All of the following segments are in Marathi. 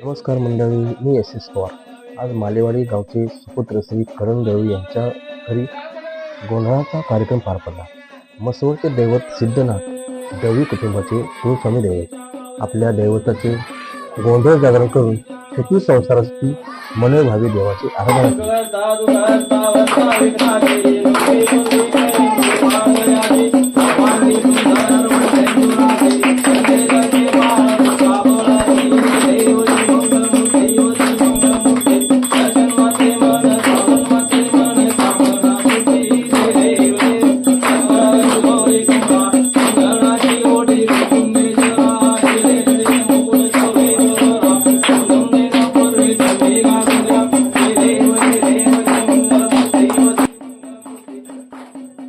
नमस्कार मंडळी, मी एस एस पवार. आज मालेवाडी गावचे सुपुत्र श्री करण दळवी यांच्या घरी गोंधळाचा कार्यक्रम पार पडला. मसवडचे दैवत सिद्धनाथ दळवी कुटुंबाचे कुलस्वामी दैवत आपल्या दैवताचे गोंधळ जागरण करून सुखी संसारासाठी मनोभावी देवाची आराधना केली.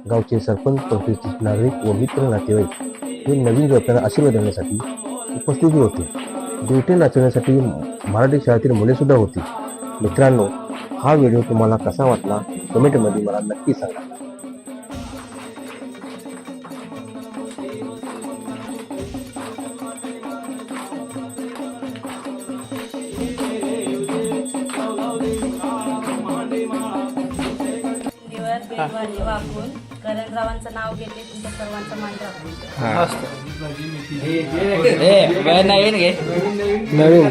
गावचे सरपंच, प्रतिष्ठित नागरिक व मित्र नातेवाईक हे नवीन जोडप्याला आशीर्वाद देण्यासाठी उपस्थिती होते. दुलटे नाचवण्यासाठी मराठी शाळेतील मुले सुद्धा होती. मित्रांनो, हा व्हिडिओ तुम्हाला कसा वाटला कमेंटमध्ये मला नक्की सांगा. वापरून करणरावांचं नाव घेते. तुमच्या सर्वांचं मान राखून नवीन